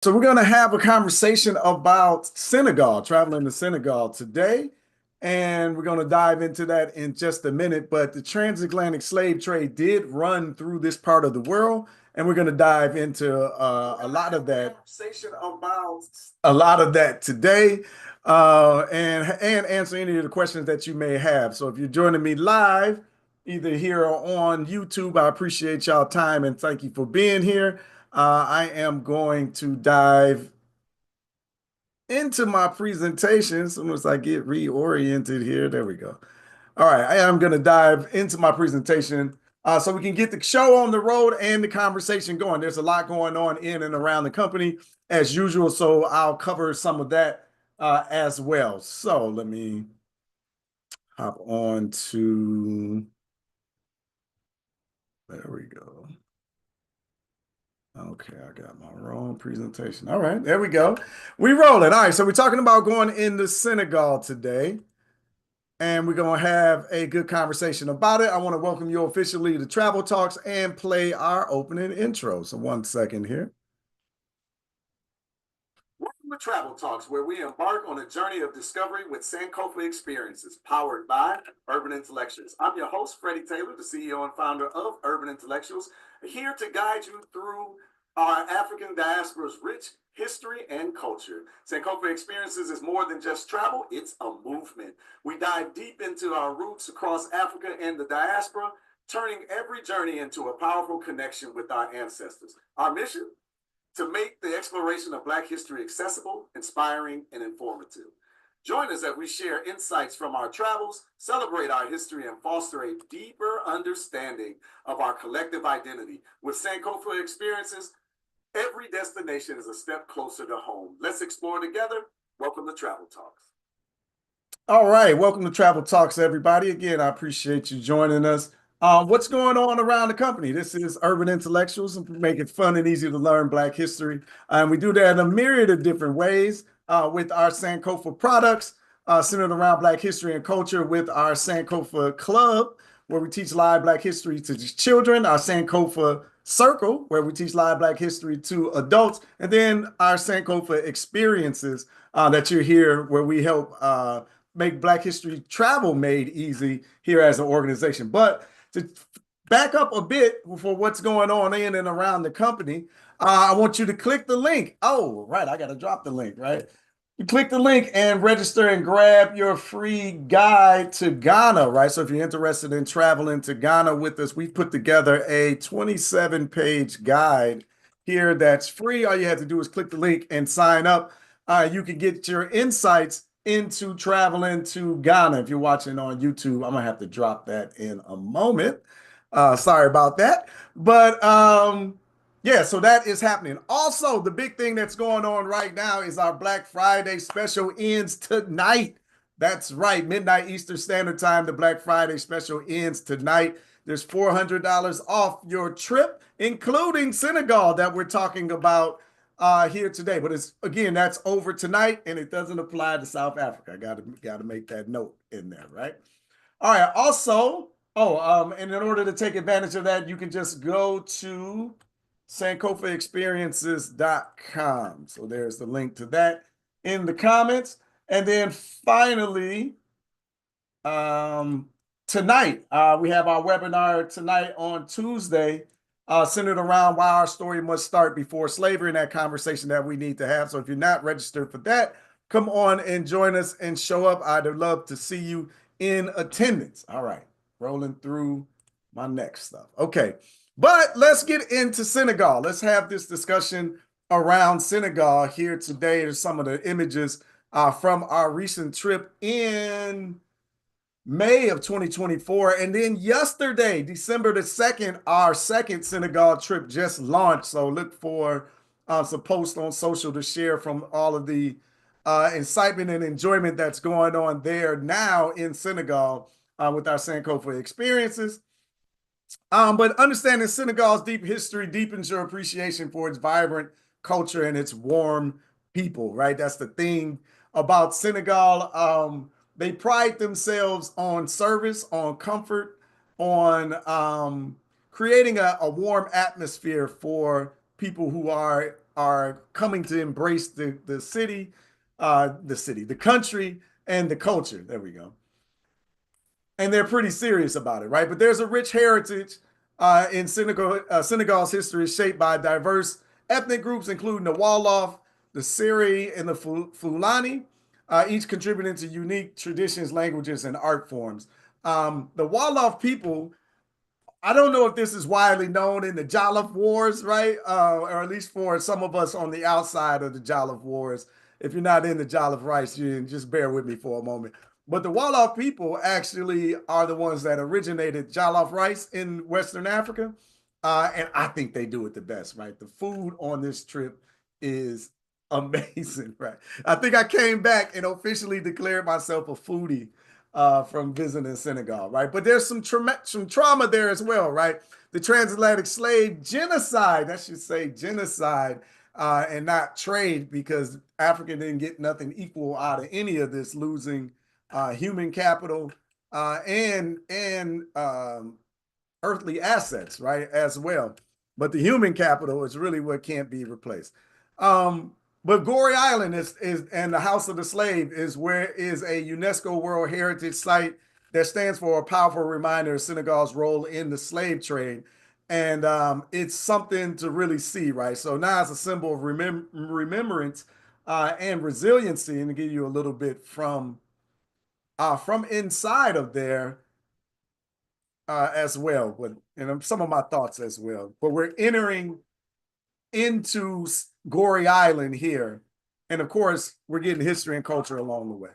So we're going to have a conversation about Senegal, traveling to Senegal today. And we're going to dive into that in just a minute. But the transatlantic slave trade did run through this part of the world. And we're going to dive into a lot of that conversation about a lot of that today, and answer any of the questions that you may have. So if you're joining me live, either here or on YouTube, I appreciate y'all time and thank you for being here. I am going to dive into my presentation as soon as I get reoriented here. There we go. All right, I am going to dive into my presentation so we can get the show on the road and the conversation going. There's a lot going on in and around the company as usual, so I'll cover some of that as well. So let me hop on to, there we go. Okay, I got my wrong presentation. All right, there we go. We rolling. All right, so we're talking about going into Senegal today, and we're going to have a good conversation about it. I want to welcome you officially to Travel Talks and play our opening intro. So one second here. Welcome to Travel Talks, where we embark on a journey of discovery with Sankofa experiences, powered by Urban Intellectuals. I'm your host, Freddie Taylor, the CEO and founder of Urban Intellectuals, here to guide you through our African diaspora's rich history and culture. Sankofa Experiences is more than just travel, it's a movement. We dive deep into our roots across Africa and the diaspora, turning every journey into a powerful connection with our ancestors. Our mission? To make the exploration of Black history accessible, inspiring, and informative. Join us as we share insights from our travels, celebrate our history, and foster a deeper understanding of our collective identity. With Sankofa Experiences, every destination is a step closer to home. Let's explore together. Welcome to Travel Talks. All right, welcome to Travel Talks, everybody. Again, I appreciate you joining us. What's going on around the company? This is Urban Intellectuals, and we make it fun and easy to learn Black history. And we do that in a myriad of different ways with our Sankofa products centered around Black history and culture, with our Sankofa Club, where we teach live Black history to children, our Sankofa Circle, where we teach live Black history to adults, and then our Sankofa Experiences that you're here, where we help make Black history travel made easy here as an organization. But to back up a bit for what's going on in and around the company, I want you to click the link. Oh, right, I got to drop the link, right? You click the link and register and grab your free guide to Ghana, right? So if you're interested in traveling to Ghana with us, we've put together a 27-page guide here that's free. All you have to do is click the link and sign up. You can get your insights into traveling to Ghana. If you're watching on YouTube, I'm gonna have to drop that in a moment. Sorry about that. But yeah, so that is happening. Also, the big thing that's going on right now is our Black Friday special ends tonight. That's right, midnight Eastern Standard Time. The Black Friday special ends tonight. There's $400 off your trip, including Senegal, that we're talking about here today. But it's, again, that's over tonight, and it doesn't apply to South Africa. I gotta make that note in there, right? All right. Also, and in order to take advantage of that, you can just go to sankofaexperiences.com. So there's the link to that in the comments. And then finally, tonight, we have our webinar tonight on Tuesday, centered around why our story must start before slavery, and that conversation that we need to have. So if you're not registered for that, come on and join us and show up. I'd love to see you in attendance. All right, rolling through my next stuff. Okay, but let's get into Senegal. Let's have this discussion around Senegal here today. There's some of the images from our recent trip in May of 2024. And then yesterday, December the 2nd, our second Senegal trip just launched. So look for some posts on social to share from all of the excitement and enjoyment that's going on there now in Senegal with our Sankofa experiences. But understanding Senegal's deep history deepens your appreciation for its vibrant culture and its warm people, right? That's the thing about Senegal. They pride themselves on service, on comfort, on creating a warm atmosphere for people who are are coming to embrace the country, and the culture. There we go. And they're pretty serious about it, right? But there's a rich heritage in Senegal. Senegal's history is shaped by diverse ethnic groups, including the Wolof, the Seri, and the Fulani, each contributing to unique traditions, languages, and art forms. The Wolof people, I don't know if this is widely known in the Jollof Wars, right? Or at least for some of us on the outside of the Jollof Wars. If you're not in the Jollof rice, you just bear with me for a moment. But the Wolof people actually are the ones that originated Jollof rice in Western Africa. And I think they do it the best, right? The food on this trip is amazing, right? I think I came back and officially declared myself a foodie from visiting Senegal, right? But there's some trauma there as well, right? The transatlantic slave genocide, I should say genocide, and not trade, because Africa didn't get nothing equal out of any of this, losing human capital and earthly assets, right, as well. But the human capital is really what can't be replaced. Um, but Goree Island is and the House of the Slave is a UNESCO World Heritage Site that stands for a powerful reminder of Senegal's role in the slave trade. And it's something to really see, right? So now it's a symbol of remembrance and resiliency. And to give you a little bit from inside of there as well, but some of my thoughts as well. But we're entering into Goree Island here, and of course, we're getting history and culture along the way.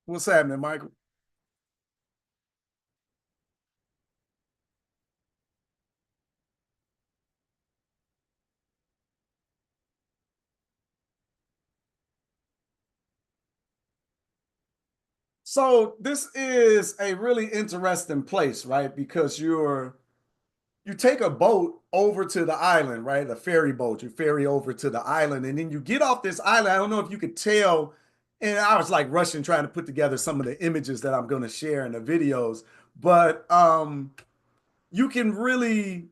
What's happening, Michael? So this is a really interesting place, right? Because you take a boat over to the island, right? A ferry boat. You ferry over to the island, and then you get off this island. I don't know if you could tell, and I was like rushing trying to put together some of the images that I'm going to share in the videos, but you can really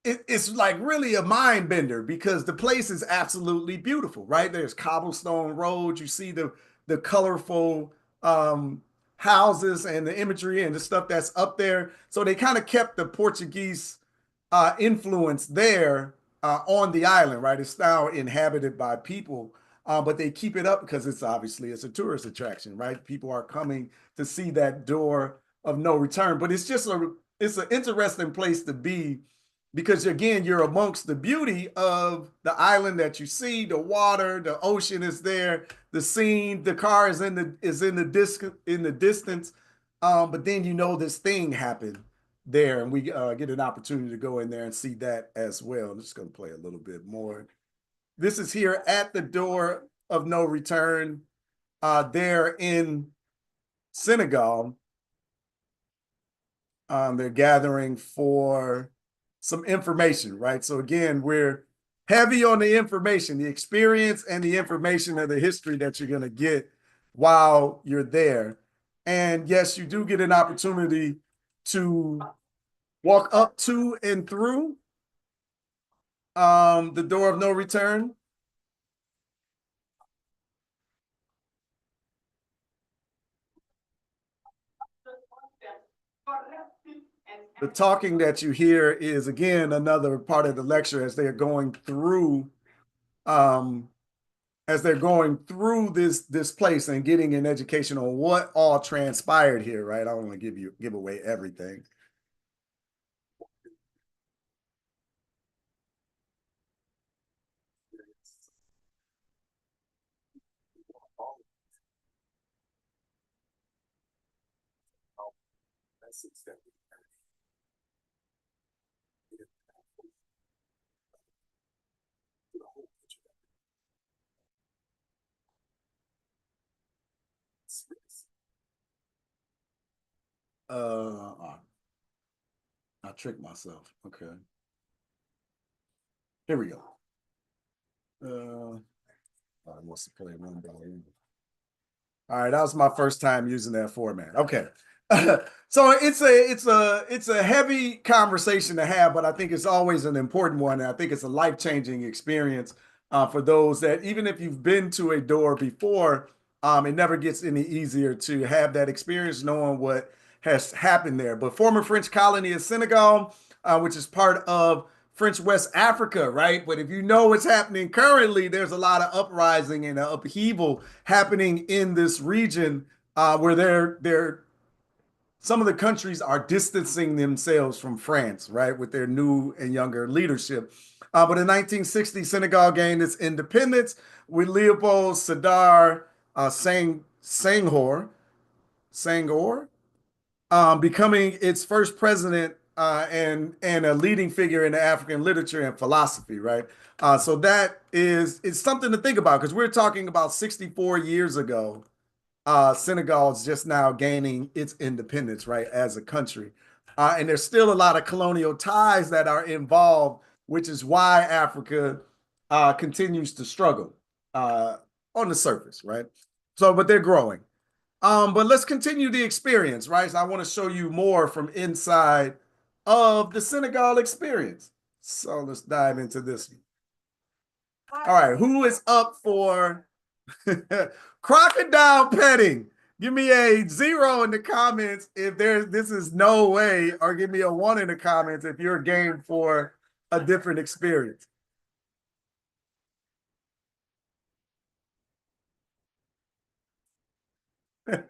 it's like really a mind bender because the place is absolutely beautiful, right? There's cobblestone roads. You see the colorful houses and the imagery and the stuff that's up there. So they kind of kept the Portuguese influence there on the island, right? It's now inhabited by people, but they keep it up because it's a tourist attraction, right? People are coming to see that door of no return. But it's an interesting place to be because again, you're amongst the beauty of the island that you see, the water, the ocean is there, the scene, the car is in the distance, but then you know this thing happened there, and we get an opportunity to go in there and see that as well. I'm just going to play a little bit more. This is here at the door of no return, there in Senegal. They're gathering for some information, right? So again, we're heavy on the information, the experience and the information of the history that you're going to get while you're there. And yes, you do get an opportunity to walk up to and through the door of no return. The talking that you hear is again another part of the lecture um, as they're going through this place and getting an education on what all transpired here, right? I don't want to give away everything. Uh, I tricked myself. Okay, here we go. Uh, I wants to play one ball. All right, that was my first time using that format. Okay. So it's a heavy conversation to have, but I think it's always an important one. And I think it's a life-changing experience for those that even if you've been to a door before, it never gets any easier to have that experience knowing what has happened there. But former French colony of Senegal, which is part of French West Africa, right? But if you know what's happening currently, there's a lot of uprising and upheaval happening in this region where they're some of the countries are distancing themselves from France, right, with their new and younger leadership. But in 1960, Senegal gained its independence with Leopold Sedar Senghor, becoming its first president and a leading figure in the African literature and philosophy, right? So that is it's something to think about because we're talking about 64 years ago. Senegal is just now gaining its independence, right, as a country. And there's still a lot of colonial ties that are involved, which is why Africa continues to struggle uh, on the surface, right? So, but they're growing. But let's continue the experience, right? So I want to show you more from inside of the Senegal experience. So let's dive into this. All right, who is up for crocodile petting? Give me a 0 in the comments if there's this is no way, or give me a 1 in the comments if you're game for a different experience. Wait,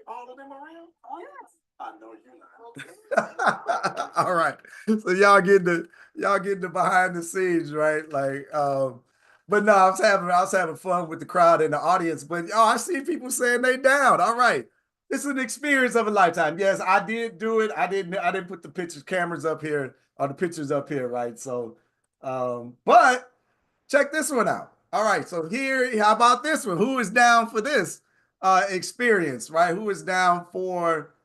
all of them around? Oh, yes. I know you're not. All right. So y'all getting the behind the scenes, right? But no, I was having fun with the crowd and the audience. But oh, I see people saying they down. All right. It's an experience of a lifetime. Yes, I did do it. I didn't put the pictures, cameras up here, or the pictures up here, right? So but check this one out. All right, so here, how about this one? Who is down for this experience, right? Who is down for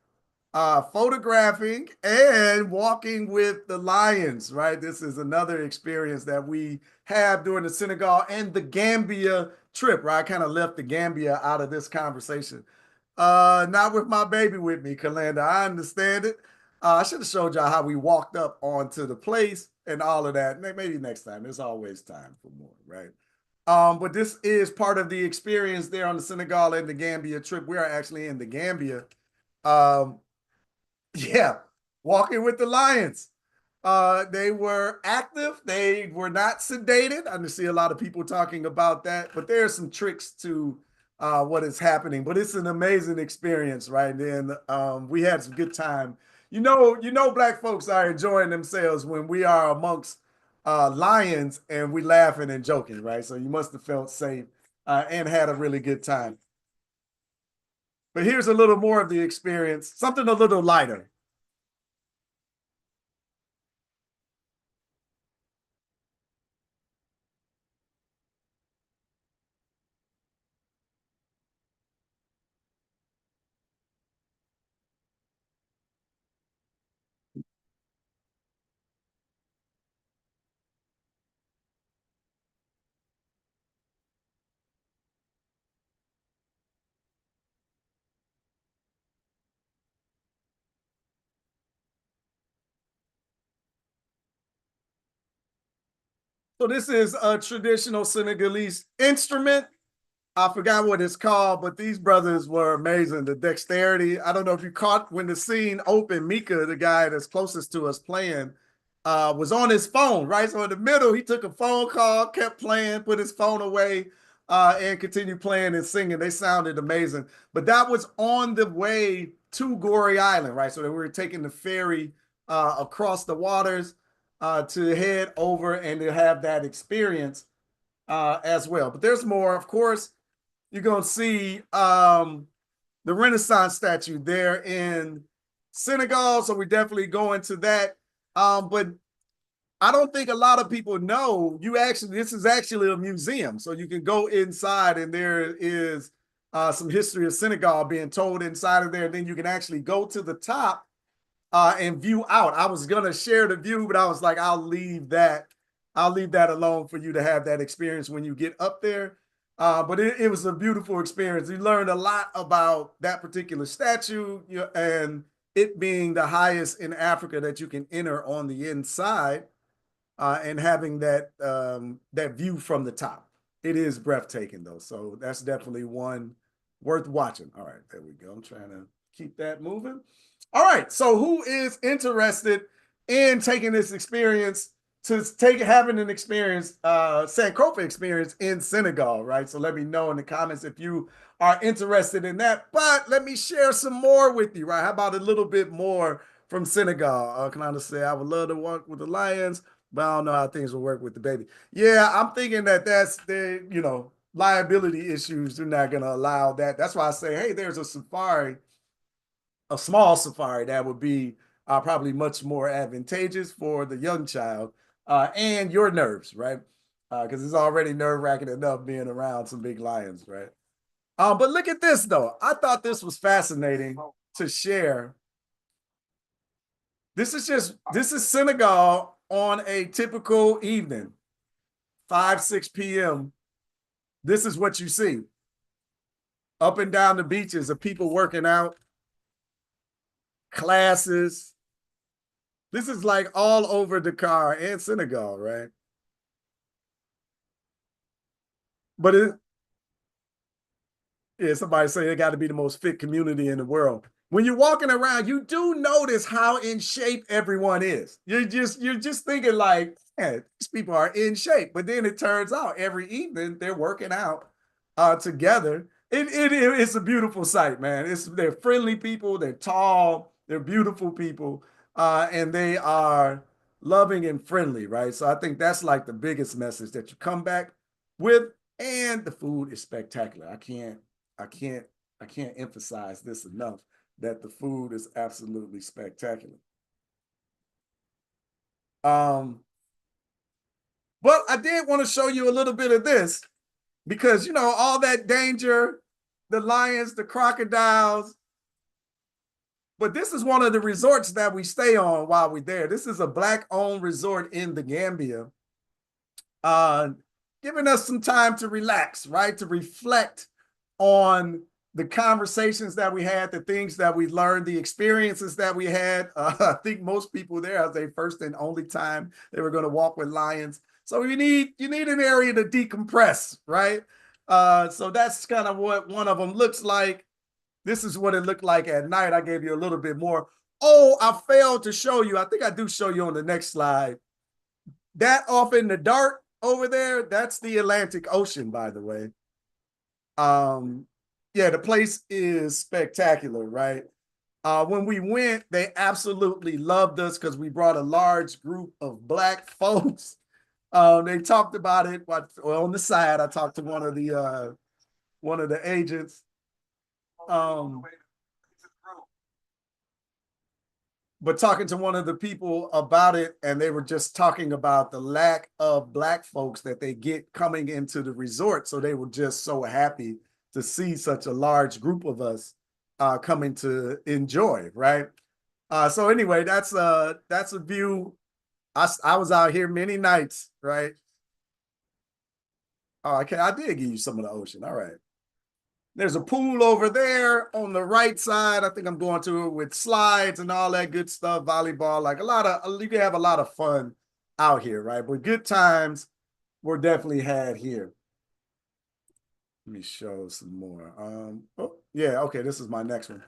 photographing and walking with the lions, right? This is another experience that we have during the Senegal and the Gambia trip, right? I kind of left the Gambia out of this conversation. Not with my baby with me, Kalanda. I understand it. I should have showed y'all how we walked up onto the place and all of that. Maybe next time. There's always time for more, right? But this is part of the experience there on the Senegal and the Gambia trip. We are actually in the Gambia. Um, yeah, walking with the lions. They were active. They were not sedated. I see a lot of people talking about that, but there are some tricks to what is happening. But it's an amazing experience, right? And we had some good time. Black folks are enjoying themselves when we are amongst lions and we laughing and joking, right? So you must have felt safe and had a really good time. But here's a little more of the experience, something a little lighter. So this is a traditional Senegalese instrument. I forgot what it's called, but these brothers were amazing. The dexterity. I don't know if you caught when the scene opened, Mika, the guy that's closest to us playing, was on his phone, right? So in the middle, he took a phone call, kept playing, put his phone away, and continued playing and singing. They sounded amazing. But that was on the way to Gory Island, right? So that we were taking the ferry across the waters to head over and to have that experience as well. But there's more, of course. You're gonna see the Renaissance statue there in Senegal, so we definitely go into that. But I don't think a lot of people know this is actually a museum, so you can go inside and there is some history of Senegal being told inside of there. Then you can actually go to the top and view out. I was gonna share the view, but I was like, I'll leave that. I'll leave that alone for you to have that experience when you get up there. But it was a beautiful experience. You learned a lot about that particular statue, and it being the highest in Africa that you can enter on the inside, and having that view from the top. It is breathtaking though, so that's definitely one worth watching. All right, there we go. I'm trying to keep that moving. All right, so who is interested in taking this experience to take having an experience, Sankofa experience in Senegal, right? So let me know in the comments if you are interested in that. But let me share some more with you, right? How about a little bit more from Senegal? Can I just say I would love to walk with the lions, but I don't know how things will work with the baby. Yeah, I'm thinking that that's the, liability issues. They're not going to allow that. That's why I say, hey, there's a safari, a small safari that would be probably much more advantageous for the young child and your nerves, right? Because it's already nerve-wracking enough being around some big lions, right? But look at this, though. I thought this was fascinating to share. This is Senegal on a typical evening, 5, 6 p.m. This is what you see. Up and down the beaches of people working out, classes. This is like all over Dakar and Senegal, right? But somebody say it got to be the most fit community in the world. When you're walking around, you do notice how in shape everyone is. You're just thinking like, man, these people are in shape. But then it turns out every evening they're working out together. It's a beautiful sight, man. They're friendly people, they're tall, they're beautiful people, and they are loving and friendly, right? So I think that's like the biggest message that you come back with, and the food is spectacular. I can't I can't emphasize this enough that the food is absolutely spectacular. Um, but I did want to show you a little bit of this because all that danger, the lions, the crocodiles. But this is one of the resorts that we stay on while we're there. This is a Black-owned resort in the Gambia, uh, giving us some time to relax, right? To reflect on the conversations that we had, the things that we learned, the experiences that we had. I think most people there, as their first and only time they were going to walk with lions. So you need an area to decompress, right? So that's kind of what one of them looks like. This is what it looked like at night. I gave you a little bit more. Oh, I failed to show you. I think I do show you on the next slide. That off in the dark over there, that's the Atlantic Ocean, by the way. Yeah, the place is spectacular, right? When we went, they absolutely loved us because we brought a large group of Black folks. They talked about it. On the side, I talked to one of the agents. But talking to one of the people about it, and they were just talking about the lack of Black folks that they get coming into the resort. So they were just so happy to see such a large group of us coming to enjoy, right? So anyway, that's a view. I was out here many nights, right? Oh, okay, I did give you some of the ocean. All right. There's a pool over there on the right side. I think I'm going to it with slides and all that good stuff, volleyball, like you can have a lot of fun out here, right? But good times were definitely had here. Let me show some more. Oh, yeah, okay, this is my next one.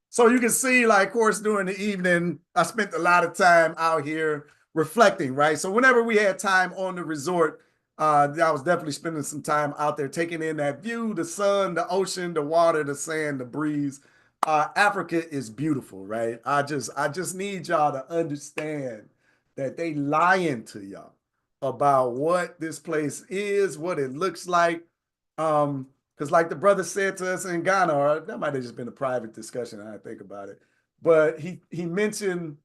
So you can see, like, of course, during the evening, I spent a lot of time out here reflecting, right? So whenever we had time on the resort, I was definitely spending some time out there taking in that view, the sun, the ocean, the water, the sand, the breeze. Africa is beautiful, right? I just need y'all to understand that they lying to y'all about what this place is, what it looks like. Because like the brother said to us in Ghana, or that might have just been a private discussion, I think about it. But he mentioned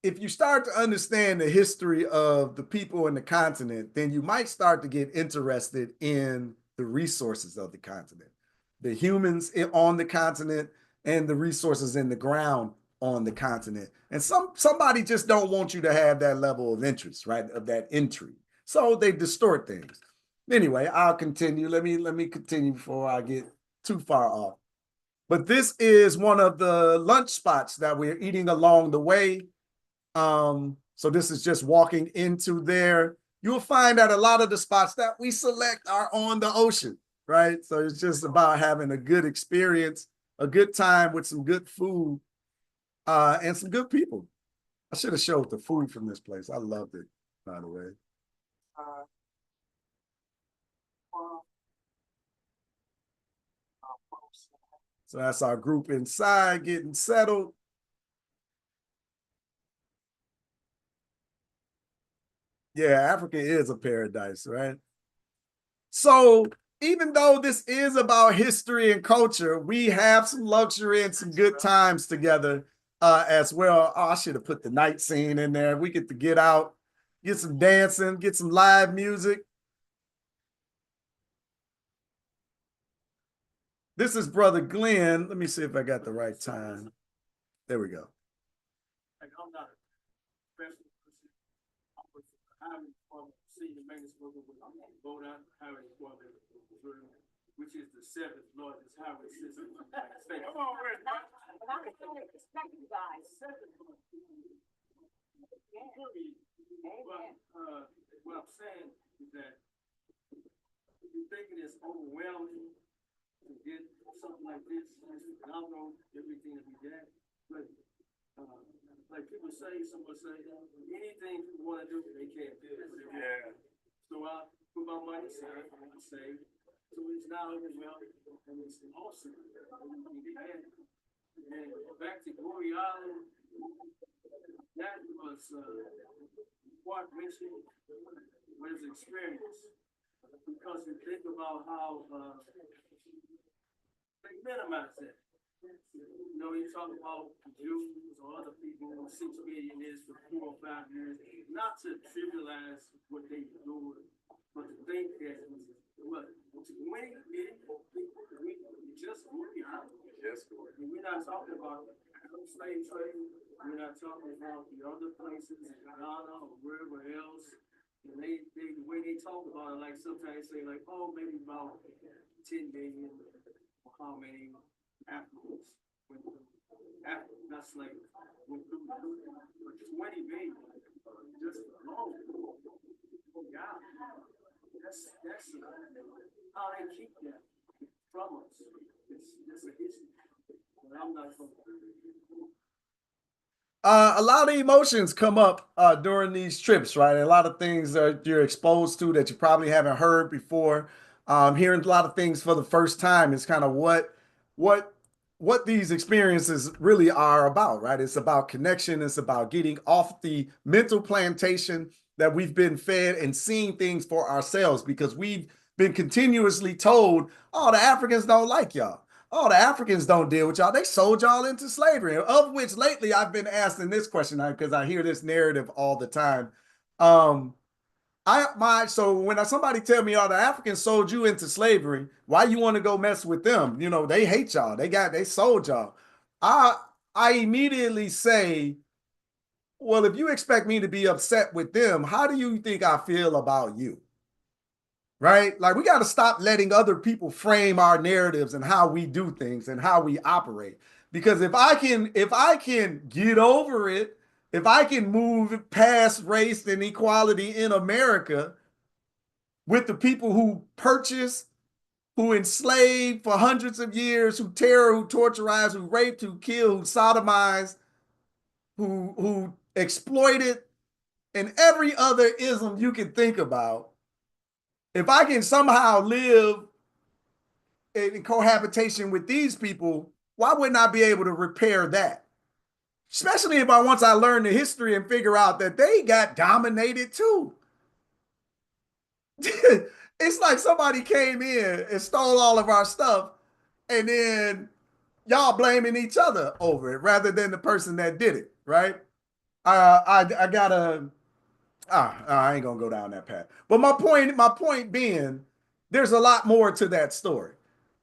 if you start to understand the history of the people in the continent, then you might start to get interested in the resources of the continent, the humans on the continent, and the resources in the ground on the continent. And somebody just don't want you to have that level of interest, right? Of that intrigue. So they distort things. Anyway, I'll continue. Let me continue before I get too far off. But this is one of the lunch spots that we're eating along the way. So this is just walking into there. You'll find that a lot of the spots that we select are on the ocean, right? So it's just about having a good experience, a good time with some good food, and some good people. I should have showed the food from this place. I loved it, by the way. So that's our group inside getting settled. Yeah, Africa is a paradise, right? So even though this is about history and culture, we have some luxury and some good times together as well. Oh, I should have put the night scene in there. We get to get out, get some dancing, get some live music. This is Brother Glenn. Let me see if I got the right time. There we go. Which is the seventh largest highway system in the United States. Come on, Red. What I'm saying is that you thinking it's overwhelming to get something like this, it's phenomenal, everything that we get, but like people say, someone say, anything you want to do, they can't do it. Yeah. So I put my money aside, I say, so it's not overwhelming, and it's awesome. And back to Glory Island, that was what mission was experience. Because you think about how they minimize that. You know, you talk about Jews or other people who 6 million is for 4 or 5 years, not to trivialize what they do, but to think that what 20 million people we just working out. Yes, and we're not talking about slave trade. We're not talking about the other places in Ghana or wherever else. And they the way they talk about it, like sometimes say like, oh, maybe about 10 million or how many Africans went through Africa, not slavery, went through, but 20 million just alone. Oh God, that's how they keep that from us. It's a history, but I'm not going to. A lot of emotions come up during these trips, right? A lot of things that you're exposed to that you probably haven't heard before. Hearing a lot of things for the first time is kind of what what these experiences really are about, right? It's about connection. It's about getting off the mental plantation that we've been fed and seeing things for ourselves because we've been continuously told, "Oh, the Africans don't like y'all. Oh, the Africans don't deal with y'all. They sold y'all into slavery." Of which lately I've been asking this question because I hear this narrative all the time. Um, so when somebody tell me, "Oh, the Africans sold you into slavery," why you want to go mess with them? You know, they hate y'all. They sold y'all. I I immediately say, well, if you expect me to be upset with them, how do you think I feel about you? Right? Like we got to stop letting other people frame our narratives and how we do things and how we operate. Because if I can get over it, if I can move past race and equality in America with the people who purchased, who enslaved for hundreds of years, who terror, who torturized, who raped, who killed, who sodomized, who exploited, and every other ism you can think about, if I can somehow live in cohabitation with these people, why wouldn't I be able to repair that? Especially if once I learn the history and figure out that they got dominated too. It's like somebody came in and stole all of our stuff, and then y'all blaming each other over it rather than the person that did it, right? I gotta I ain't gonna go down that path. But my point being, there's a lot more to that story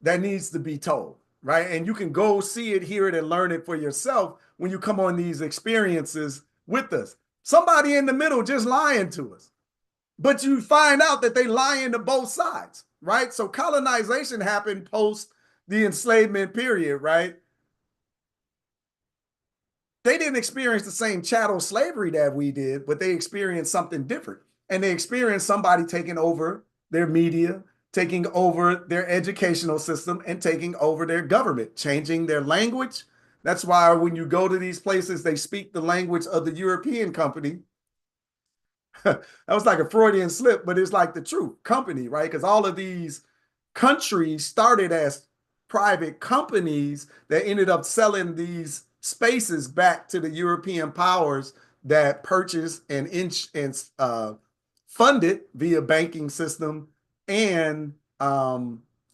that needs to be told, right? And you can go see it, hear it, and learn it for yourself when you come on these experiences with us. Somebody in the middle just lying to us, but you find out that they lying to both sides, right? So colonization happened post the enslavement period, right? They didn't experience the same chattel slavery that we did, but they experienced something different. And they experienced somebody taking over their media, taking over their educational system, and taking over their government, changing their language. That's why when you go to these places, they speak the language of the European company. That was like a Freudian slip, but it's like the truth company, right? Because all of these countries started as private companies that ended up selling these spaces back to the European powers that purchased and funded via banking system and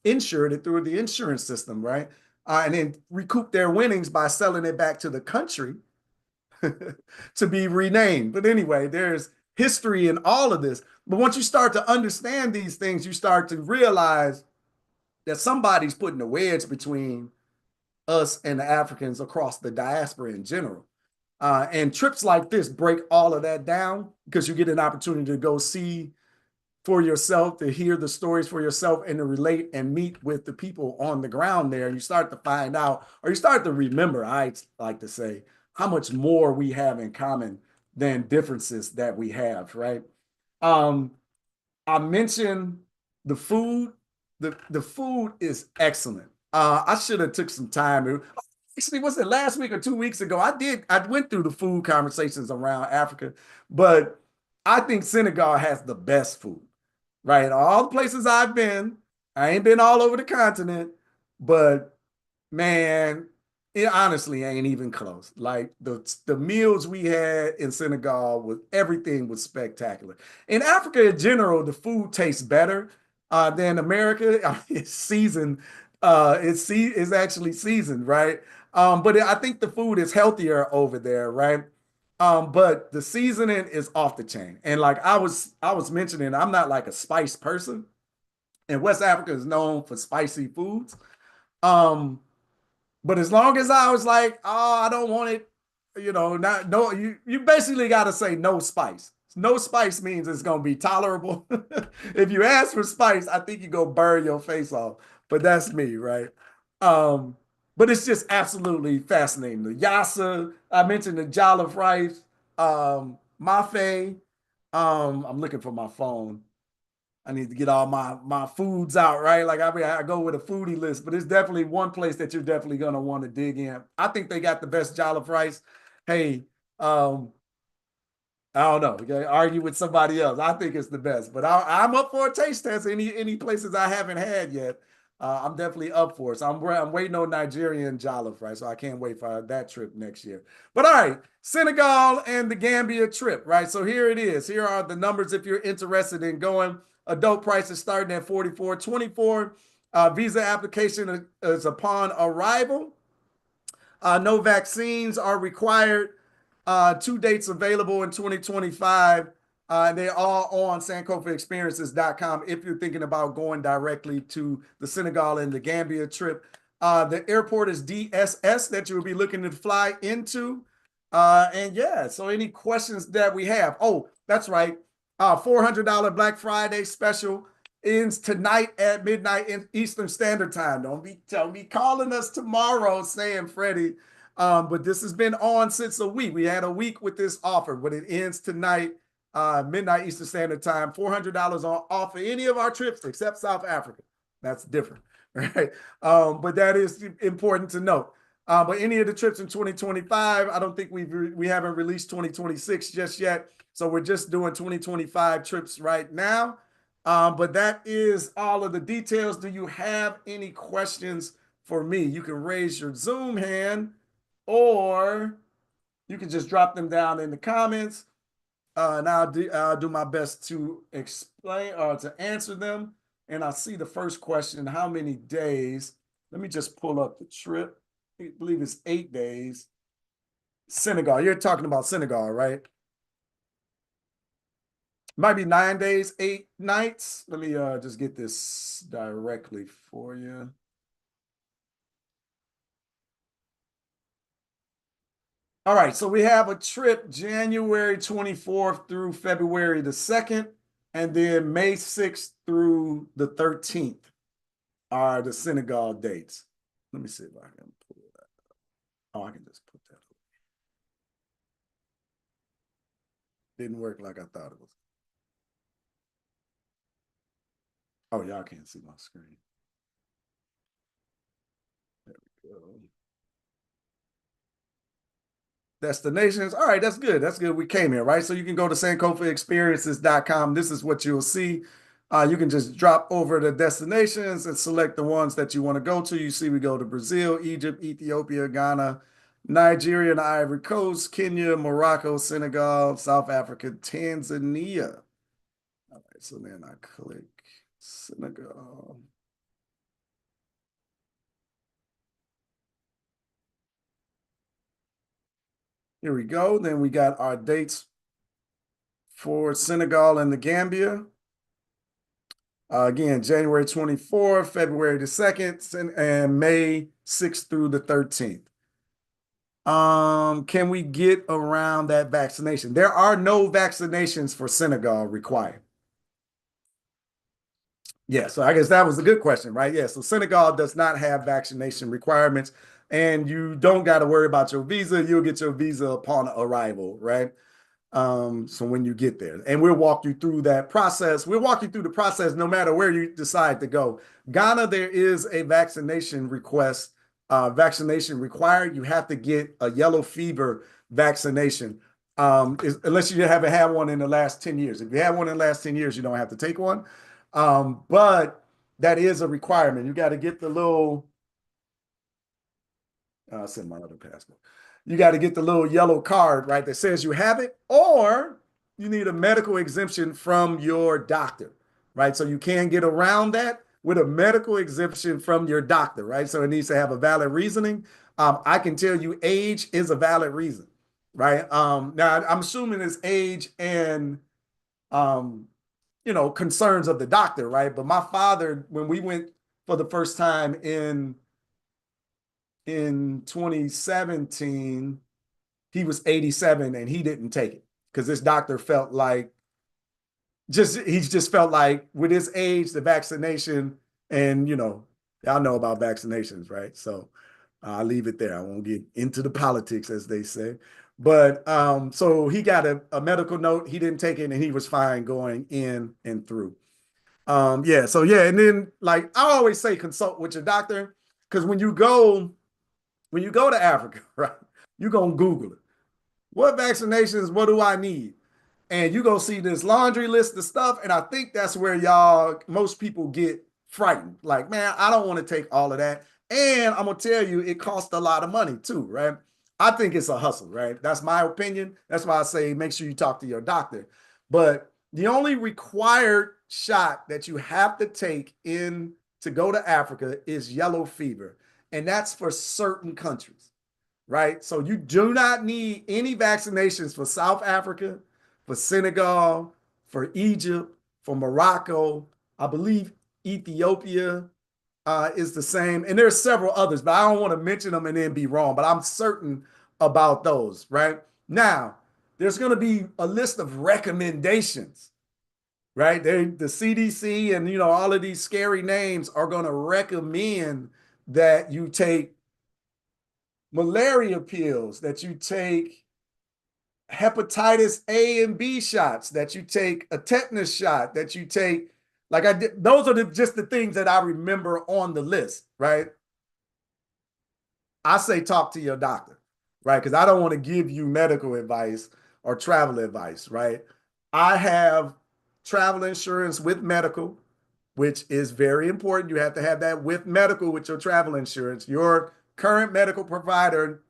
insured it through the insurance system, right? And then recoup their winnings by selling it back to the country to be renamed. But anyway, there's history in all of this. But once you start to understand these things, you start to realize that somebody's putting a wedge between us and the Africans across the diaspora in general. And trips like this break all of that down because you get an opportunity to go see for yourself, to hear the stories for yourself, and to relate and meet with the people on the ground there. And you start to find out, or you start to remember, I like to say, how much more we have in common than differences that we have, right? Um, I mentioned the food. The food is excellent. I should have took some time. Actually, was it last week or 2 weeks ago? I went through the food conversations around Africa, but I think Senegal has the best food, right? All the places I've been, I ain't been all over the continent, but man, it honestly ain't even close. Like the meals we had in Senegal was everything was spectacular. In Africa in general, the food tastes better than America. I mean, it's seasoned. It's actually seasoned, right? But I think the food is healthier over there, right? But the seasoning is off the chain. And like I was mentioning, I'm not like a spice person, and West Africa is known for spicy foods. Um, but as long as I was like, oh, I don't want it, not no, you basically got to say no spice. No spice means it's gonna be tolerable. If you ask for spice, I think you go burn your face off. But that's me, right? Um, but it's just absolutely fascinating. The yassa, I mentioned the jollof rice, mafe. I'm looking for my phone. I need to get all my foods out, right? Like I go with a foodie list, but it's definitely one place that you're definitely gonna want to dig in. I think they got the best jollof rice. Hey, um, I don't know. Okay, argue with somebody else. I think it's the best, but I'm up for a taste test. Any places I haven't had yet, I'm definitely up for it. So I'm waiting on Nigerian jollof right? So I can't wait for that trip next year. But all right, Senegal and the Gambia trip, right? So here it is. Here are the numbers if you're interested in going. Adult price is starting at 44.24. Visa application is upon arrival. No vaccines are required. Two dates available in 2025. They're all on sankofaexperiences.com if you're thinking about going directly to the Senegal and the Gambia trip. The airport is DSS that you will be looking to fly into. And yeah, so any questions that we have? Oh, that's right. $400 Black Friday special ends tonight at midnight in Eastern Standard Time. Don't be calling us tomorrow saying, Freddie, but this has been on since a week. We had a week with this offer, but it ends tonight, midnight Eastern Standard Time. $400 on off of any of our trips except South Africa. That's different, right? But that is important to note. But any of the trips in 2025, I don't think we haven't released 2026 just yet. So we're just doing 2025 trips right now. But that is all of the details. Do you have any questions for me? You can raise your Zoom hand or you can just drop them down in the comments. And I'll do my best to explain or to answer them. And I see the first question, how many days? Let me just pull up the trip. I believe it's 8 days. Senegal. You're talking about Senegal, right? Might be 9 days, 8 nights. Let me just get this directly for you. All right, so we have a trip January 24th through February the 2nd, and then May 6th through the 13th are the Senegal dates. Let me see if I can pull that. Oh, I can just put that. Didn't work like I thought it was. Oh, y'all can't see my screen. There we go. Destinations. All right, that's good. That's good. We came here, right? So you can go to sankofaexperiences.com. This is what you'll see. You can just drop over the destinations and select the ones that you want to go to. You see, we go to Brazil, Egypt, Ethiopia, Ghana, Nigeria, and Ivory Coast, Kenya, Morocco, Senegal, South Africa, Tanzania. All right, so then I click Senegal. Here we go. Then we got our dates for Senegal and the Gambia. Again, January 24th, February the 2nd, and May 6th through the 13th. Can we get around that vaccination? There are no vaccinations for Senegal required. Yeah, so I guess that was a good question, right? Yeah, so Senegal does not have vaccination requirements, and you don't got to worry about your visa. You'll get your visa upon arrival, right? So when you get there, and we'll walk you through that process. We'll walk you through the process no matter where you decide to go. Ghana, there is a vaccination request, vaccination required. You have to get a yellow fever vaccination, unless you haven't had one in the last 10 years. If you have one in the last 10 years, you don't have to take one. But that is a requirement. You got to get the little, I'll send my other passport. You got to get the little yellow card, right, that says you have it, or you need a medical exemption from your doctor, right? So you can get around that with a medical exemption from your doctor, right? So it needs to have a valid reasoning. I can tell you age is a valid reason, right? Now I'm assuming it's age and um, concerns of the doctor, right? But my father, when we went for the first time in 2017, he was 87 and he didn't take it because this doctor felt like he just felt like with his age, the vaccination, and y'all know about vaccinations, right? So I'll leave it there. I won't get into the politics, as they say. But so he got a medical note. He didn't take it, and he was fine going in and through. Yeah. So yeah, and then like I always say, consult with your doctor because when you go to Africa, right, you're gonna Google it. What vaccinations? What do I need? And you go see this laundry list of stuff, and I think that's where most people get frightened. Like, man, I don't want to take all of that. And I'm gonna tell you, it costs a lot of money too, right? I think it's a hustle, right? That's my opinion. That's why I say make sure you talk to your doctor. But the only required shot that you have to take in to go to Africa is yellow fever, and that's for certain countries, right? So you do not need any vaccinations for South Africa, for Senegal, for Egypt, for Morocco. I believe Ethiopia is the same. And there's several others, but I don't want to mention them and then be wrong, but I'm certain about those, right? Now, there's going to be a list of recommendations, right? The CDC and, all of these scary names are going to recommend that you take malaria pills, that you take hepatitis A and B shots, that you take a tetanus shot, that you take, like I did, those are just the things that I remember on the list, right? I say talk to your doctor, right? Because I don't want to give you medical advice or travel advice, right? I have travel insurance with medical, which is very important. You have to have that with medical with your travel insurance. Your current medical provider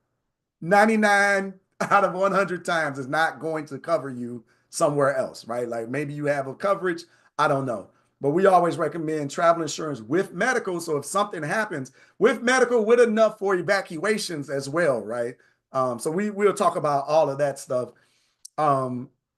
99 out of 100 times is not going to cover you somewhere else, right? Like maybe you have a coverage, I don't know. But we always recommend travel insurance with medical. So if something happens with medical, with enough for evacuations as well, right? So we'll talk about all of that stuff.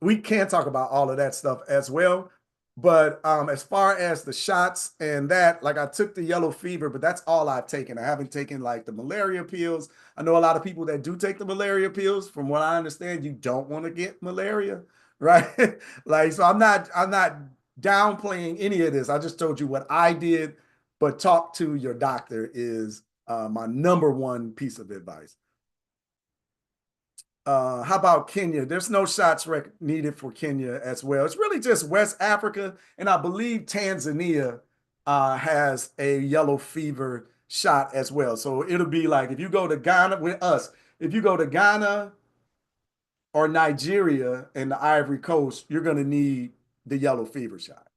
We can talk about all of that stuff as well. But as far as the shots and that, like I took the yellow fever, but that's all I've taken. I haven't taken like the malaria pills. I know a lot of people that do take the malaria pills. From what I understand, you don't want to get malaria, right? Like, so I'm not downplaying any of this. I just told you what I did, but talk to your doctor is my number one piece of advice. How about Kenya? There's no shots needed for Kenya as well. It's really just West Africa, and I believe Tanzania has a yellow fever shot as well. So it'll be like if you go to Ghana with us, if you go to Ghana or Nigeria and the Ivory Coast, you're going to need the yellow fever shot.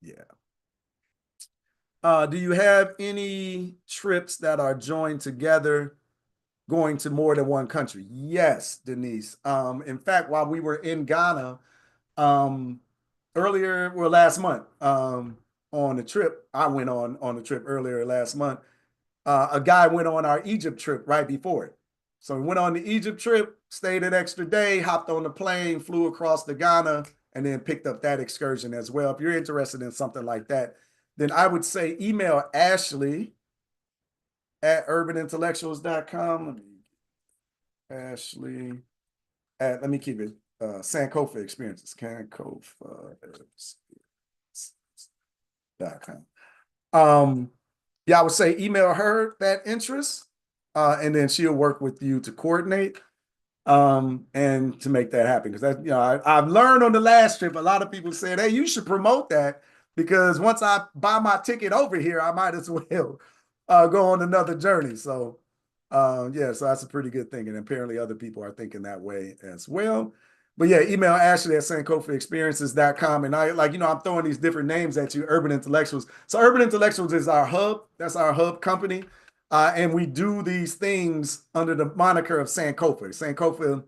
Yeah. Do you have any trips that are joined together going to more than one country? Yes, Denise. In fact, while we were in Ghana um, earlier, well, last month, on the trip, I went on the trip earlier last month. A guy went on our Egypt trip right before it. So we went on the Egypt trip, stayed an extra day, hopped on the plane, flew across to Ghana, and then picked up that excursion as well. If you're interested in something like that, then I would say email Ashley at urbanintellectuals.com. Ashley at, let me keep it, Sankofa Experiences, Sankofa.com. Yeah, I would say email her that interest, and then she'll work with you to coordinate and to make that happen. Because that, I've learned on the last trip, a lot of people said, "Hey, you should promote that because once I buy my ticket over here, I might as well go on another journey." So, yeah, so that's a pretty good thing, and apparently other people are thinking that way as well. But yeah, email Ashley at sankofaexperiences.com. And I like, I'm throwing these different names at you, Urban Intellectuals. So Urban Intellectuals is our hub. That's our hub company. And we do these things under the moniker of Sankofa. Sankofa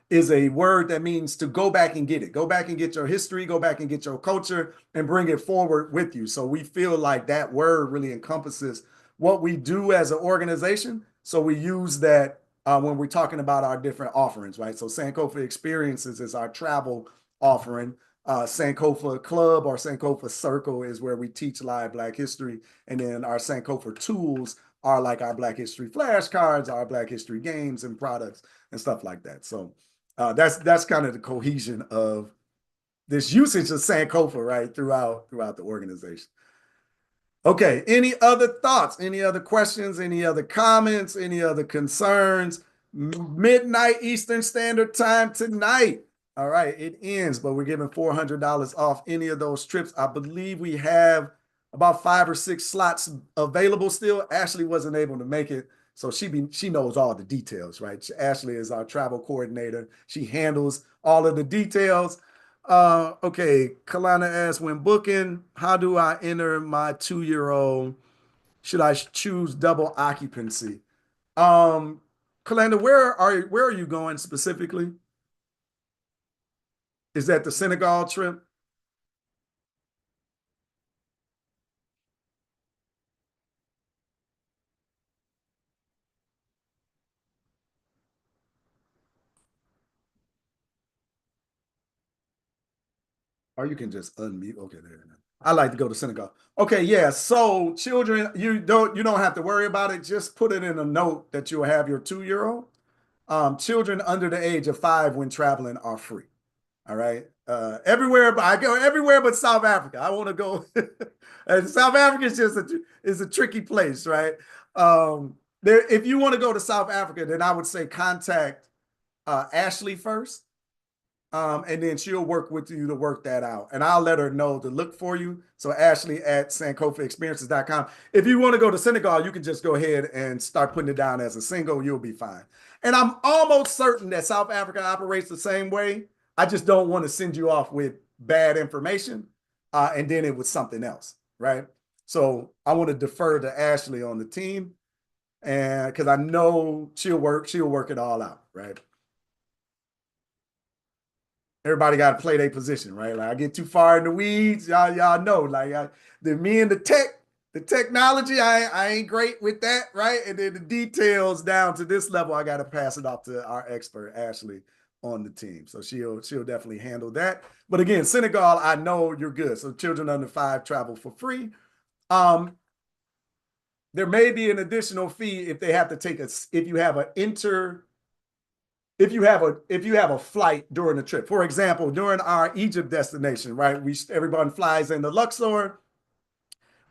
is a word that means to go back and get it. Go back and get your history, go back and get your culture and bring it forward with you. So we feel like that word really encompasses what we do as an organization. So we use that when we're talking about our different offerings, right? So Sankofa Experiences is our travel offering. Sankofa Club or Sankofa Circle is where we teach live Black history. And then our Sankofa tools are like our Black history flashcards, our Black history games and products and stuff like that. So that's kind of the cohesion of this usage of Sankofa, right, throughout the organization. Okay, any other thoughts, any other questions, any other comments, any other concerns? Midnight Eastern Standard Time tonight. All right, it ends, but we're giving $400 off any of those trips. I believe we have about 5 or 6 slots available still. Ashley wasn't able to make it, so she knows all the details, right? Ashley is our travel coordinator. She handles all of the details. Okay, Kalana asks, when booking, how do I enter my 2-year-old? Should I choose double occupancy? Um, Kalanda, where are you going specifically? Is that the Senegal trip? Or you can just unmute. Okay, there. I like to go to Senegal. Okay, yeah. So children, you don't have to worry about it. Just put it in a note that you'll have your 2-year-old. Children under the age of 5 when traveling are free. All right. Everywhere, but I go everywhere but South Africa. I want to go. And South Africa is just a tricky place, right? There, if you want to go to South Africa, then I would say contact Ashley first, and then she'll work with you to work that out. And I'll let her know to look for you. So Ashley at sankofaexperiences.com. If you want to go to Senegal, you can just go ahead and start putting it down as a single. You'll be fine. And I'm almost certain that South Africa operates the same way. I just don't want to send you off with bad information, and then it was something else, right? So I want to defer to Ashley on the team, and because I know she'll work it all out, right? Everybody got to play their position, right? Like I get too far in the weeds, y'all know. Like me and the technology, I ain't great with that, right? And then the details down to this level, I got to pass it off to our expert Ashley on the team. So she'll definitely handle that. But again, Senegal, I know you're good. So children under 5 travel for free. There may be an additional fee if they have to take if you have a flight during the trip. For example, during our Egypt destination, right? Everyone flies into Luxor.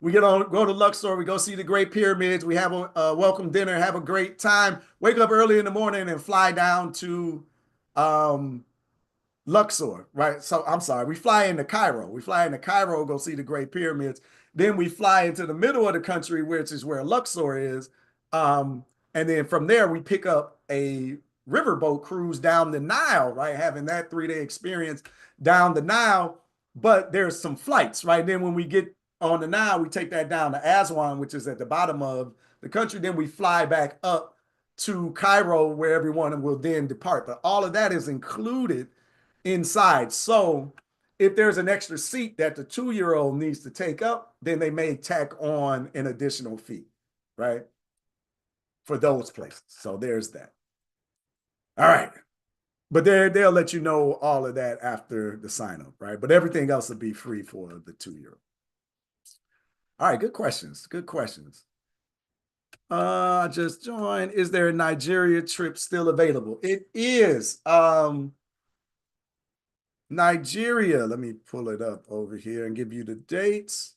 We go to Luxor, we go see the Great Pyramids, we have a welcome dinner, have a great time, wake up early in the morning and fly down to Luxor, right? So I'm sorry, we fly into Cairo. We fly into Cairo, go see the Great Pyramids. Then we fly into the middle of the country, which is where Luxor is. And then from there, we pick up a riverboat cruise down the Nile, right? Having that 3-day experience down the Nile. But there's some flights, right? Then when we get on the Nile, we take that down to Aswan, which is at the bottom of the country. Then we fly back up to Cairo, where everyone will then depart. But all of that is included inside. So if there's an extra seat that the 2-year-old needs to take up, then they may tack on an additional fee, right? For those places. So there's that. All right. But they'll let you know all of that after the sign up, right? But everything else will be free for the 2-year-old. All right, good questions. Good questions. Just joined. Is there a Nigeria trip still available? It is. Nigeria. Let me pull it up over here and give you the dates.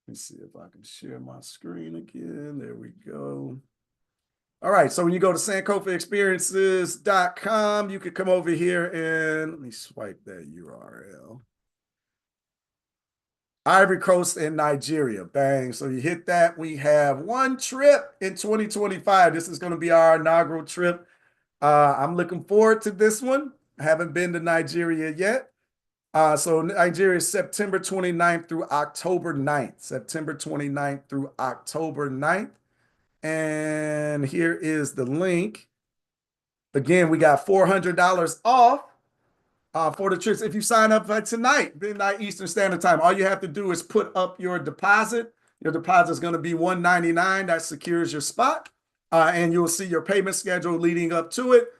Let me see if I can share my screen again. There we go. All right, so when you go to SankofaExperiences.com, you can come over here and let me swipe that URL. Ivory Coast and Nigeria. Bang. So you hit that. We have one trip in 2025. This is going to be our inaugural trip. I'm looking forward to this one. I haven't been to Nigeria yet. So Nigeria is September 29th through October 9th. September 29th through October 9th. And here is the link. Again, we got $400 off for the trips. If you sign up for tonight, midnight Eastern Standard Time, all you have to do is put up your deposit. Your deposit is going to be $199. That secures your spot. And you'll see your payment schedule leading up to it.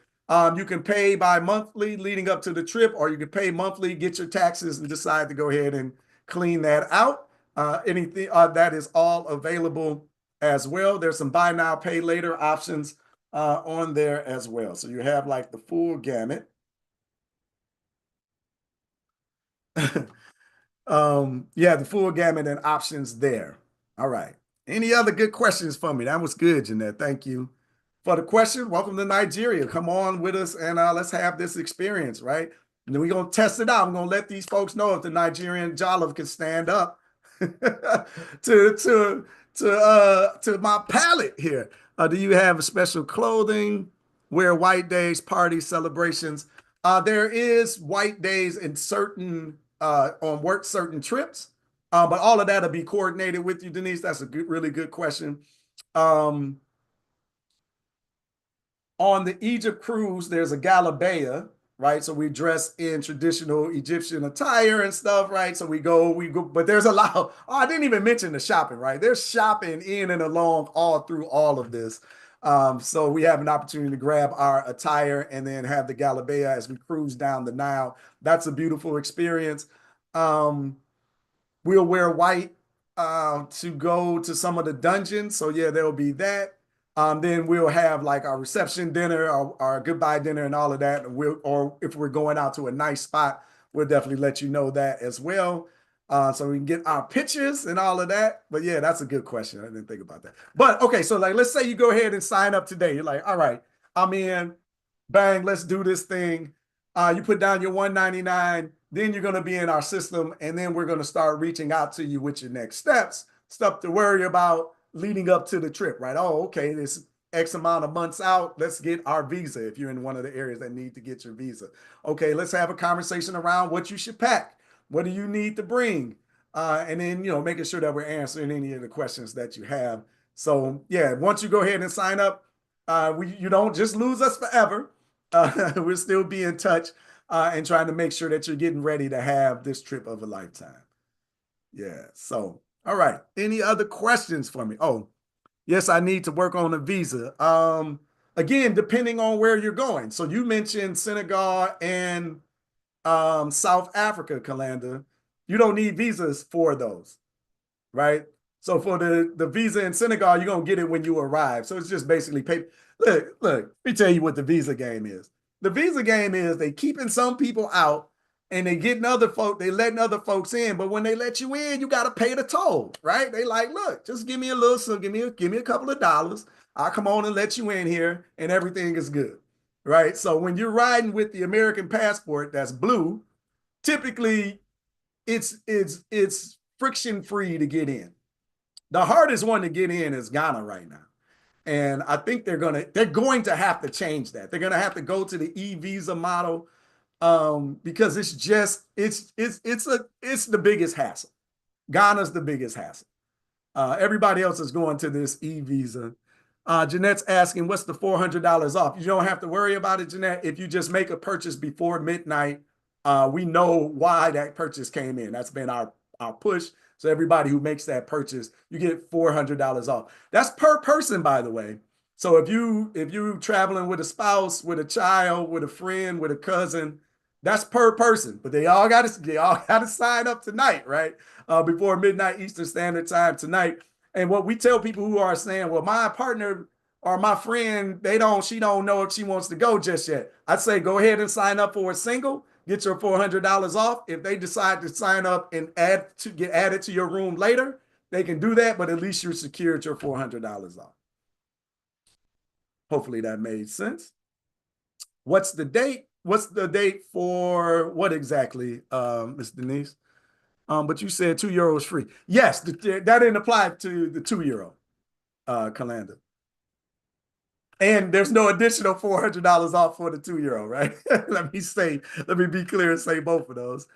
You can pay by monthly leading up to the trip, or you can pay monthly, get your taxes, and decide to go ahead and clean that out. Anything that is all available as well. There's some buy now, pay later options on there as well. So you have like the full gamut. Yeah, the full gamut and options there. All right. Any other good questions for me? That was good, Jeanette. Thank you for the question. Welcome to Nigeria. Come on with us and let's have this experience, right? And then we're going to test it out. I'm going to let these folks know if the Nigerian Jollof can stand up to my palate here. Do you have special clothing? Wear white days, parties, celebrations? There is white days in certain on work certain trips, but all of that will be coordinated with you, Denise. That's a really good question. On the Egypt cruise, there's a galabeya, right? So we dress in traditional Egyptian attire and stuff, right? So we go, but there's a lot. Oh, I didn't even mention the shopping, right? There's shopping in and along all through all of this. So we have an opportunity to grab our attire and then have the galabeya as we cruise down the Nile. That's a beautiful experience. We'll wear white to go to some of the dungeons. So yeah, there'll be that. Then we'll have like our reception dinner, our goodbye dinner, and all of that. Or if we're going out to a nice spot, we'll definitely let you know that as well. So we can get our pictures and all of that. But yeah, that's a good question. I didn't think about that. But okay, so like let's say you go ahead and sign up today. You're like, all right, I'm in. Bang, let's do this thing. You put down your $199. Then you're going to be in our system, and then we're going to start reaching out to you with your next steps, stuff to worry about leading up to the trip, right? Oh, okay, this X amount of months out, let's get our visa if you're in one of the areas that need to get your visa. Okay, let's have a conversation around what you should pack. What do you need to bring? And then, making sure that we're answering any of the questions that you have. So yeah, once you go ahead and sign up, you don't just lose us forever. We'll still be in touch and trying to make sure that you're getting ready to have this trip of a lifetime. Yeah. So, all right. Any other questions for me? Oh, yes, I need to work on a visa. again, depending on where you're going. So you mentioned Senegal and South Africa, Kalanda. You don't need visas for those, right? So for the visa in Senegal, you're gonna get it when you arrive. So it's just basically paper. Look, let me tell you what the visa game is. The visa game is they keeping some people out and they getting other folk, they letting other folks in. But when they let you in, you gotta pay the toll, right? They like, look, just give me a little, so give me a couple of dollars. I'll come on and let you in here, and everything is good, right? So when you're riding with the American passport that's blue, typically it's friction free to get in. The hardest one to get in is Ghana right now. And I think they're going to have to change that. They're gonna have to go to the e-visa model, because it's the biggest hassle. Ghana's the biggest hassle. Everybody else is going to this e-visa. Jeanette's asking, what's the $400 off? You don't have to worry about it, Jeanette. If you just make a purchase before midnight, we know why that purchase came in. That's been our push. So everybody who makes that purchase, you get $400 off. That's per person, by the way. So if you traveling with a spouse, with a child, with a friend, with a cousin, that's per person. But they all got to sign up tonight, right? Before midnight Eastern Standard Time tonight. And what we tell people who are saying, well, my partner or my friend, she don't know if she wants to go just yet. I'd say go ahead and sign up for a single, get your $400 off. If they decide to sign up and get added to your room later, they can do that, but at least you're secured your $400 off. Hopefully that made sense. What's the date? What's the date for what exactly, Ms. Denise? But you said €2 free. Yes, that didn't apply to the €2, Kalanda. And there's no additional $400 off for the €2, right? Let me be clear and say both of those.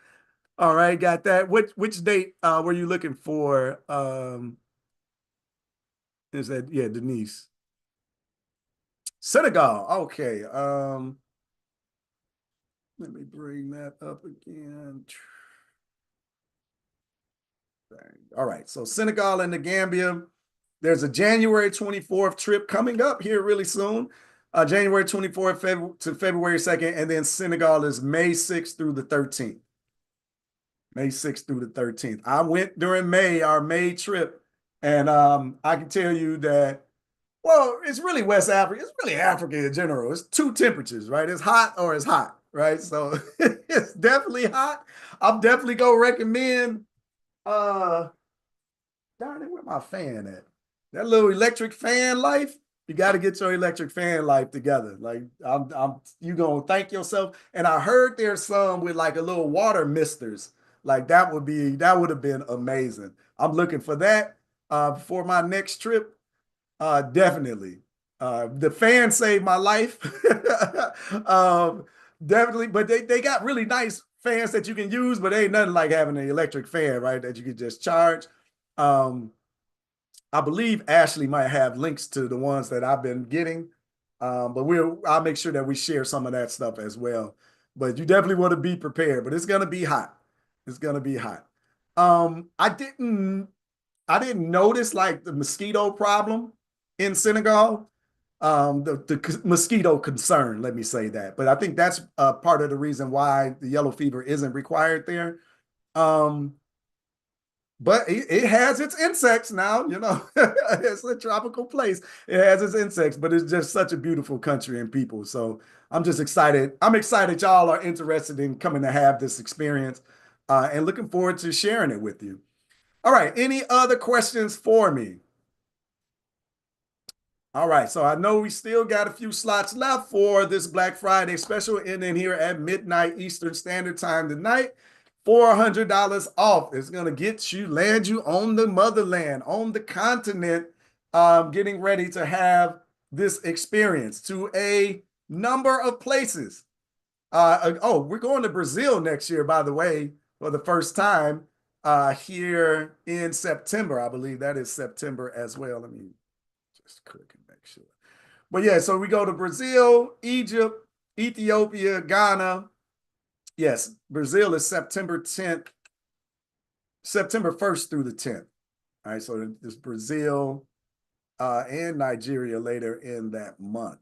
All right, got that. Which date were you looking for? Is that, yeah, Denise? Senegal. Okay. Let me bring that up again. All right. So Senegal and the Gambia. There's a January 24th trip coming up here really soon. January 24th to February 2nd. And then Senegal is May 6th through the 13th. May 6th through the 13th. I went during May, our May trip. And I can tell you that, well, it's really West Africa. It's really Africa in general. It's two temperatures, right? It's hot or it's hot, right? So it's definitely hot. I'm definitely going to recommend, darn it, where my fan at? That little electric fan life. You got to get your electric fan life together. Like you gonna thank yourself. And I heard there's some with like a little water misters. Like that would have been amazing. I'm looking for that for my next trip. Definitely. The fan saved my life. Definitely, but they got really nice fans that you can use, but ain't nothing like having an electric fan, right? That you can just charge. I believe Ashley might have links to the ones that I've been getting. But I'll make sure that we share some of that stuff as well. But you definitely want to be prepared, but it's gonna be hot. It's gonna be hot. I didn't notice like the mosquito problem in Senegal. The mosquito concern, let me say that. But I think that's part of the reason why the yellow fever isn't required there. But it has its insects now, it's a tropical place. It has its insects, but it's just such a beautiful country and people. So I'm just excited. I'm excited y'all are interested in coming to have this experience and looking forward to sharing it with you. All right. Any other questions for me? All right. So I know we still got a few slots left for this Black Friday special ending here at midnight Eastern Standard Time tonight. $400 off. It's going to land you on the motherland, on the continent, getting ready to have this experience to a number of places. We're going to Brazil next year, by the way, for the first time here in September. I believe that is September as well. Let me just click and make sure. But yeah, so we go to Brazil, Egypt, Ethiopia, Ghana. Yes, Brazil is September 10th, September 1st through the 10th. All right, so there's Brazil and Nigeria later in that month.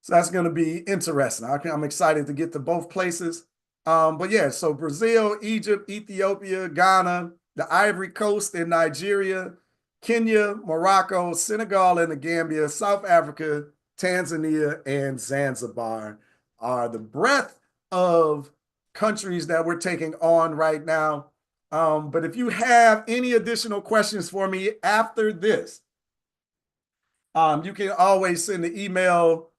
So that's going to be interesting. I'm excited to get to both places. But yeah, so Brazil, Egypt, Ethiopia, Ghana, the Ivory Coast and Nigeria, Kenya, Morocco, Senegal and the Gambia, South Africa, Tanzania, and Zanzibar are the breadth of countries that we're taking on right now. But if you have any additional questions for me after this, you can always send the email.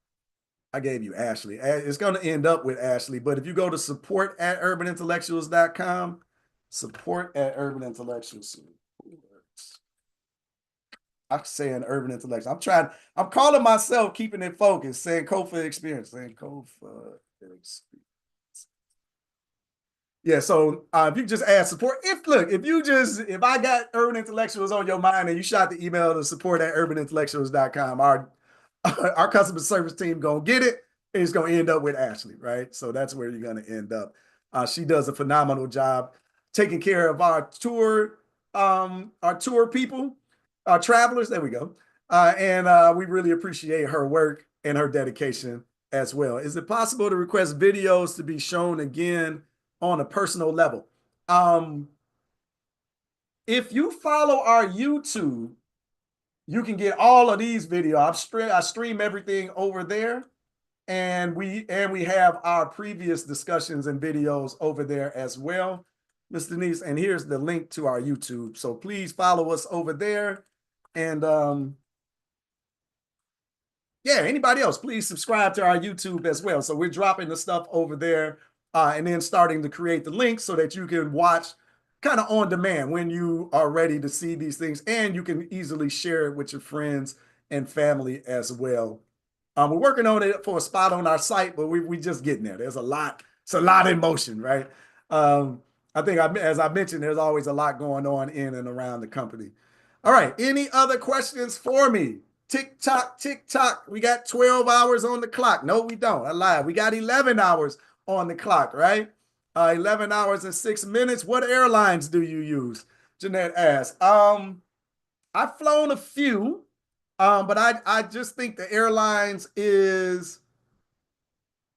I gave you Ashley. It's going to end up with Ashley. But if you go to support@urbanintellectuals.com, support@urbanintellectuals. I'm saying urban intellectual. I'm calling myself keeping it focused, saying Kofa experience, saying Kofa experience. Yeah, so if you just add support, if I got urban intellectuals on your mind and you shot the email to support@urbanintellectuals.com, our customer service team gonna get it. And it's gonna end up with Ashley, right? So that's where you're gonna end up. She does a phenomenal job taking care of our tour people, our travelers. There we go. And we really appreciate her work and her dedication as well. Is it possible to request videos to be shown again on a personal level? If you follow our YouTube, you can get all of these videos. I stream everything over there, and we have our previous discussions and videos over there as well, Miss Denise. And here's the link to our YouTube. So please follow us over there. And yeah, anybody else, please subscribe to our YouTube as well. So we're dropping the stuff over there and then starting to create the links so that you can watch kind of on demand when you are ready to see these things, and you can easily share it with your friends and family as well. We're working on it for a spot on our site, but we just getting there. There's a lot. It's a lot in motion, right? I think, as I mentioned, there's always a lot going on in and around the company. All right. Any other questions for me? Tick tock, tick tock. We got 12 hours on the clock. No, we don't. I lied. We got 11 hours on the clock, right? 11 hours and 6 minutes. What airlines do you use? Jeanette asked. I've flown a few, but I just think the airlines is,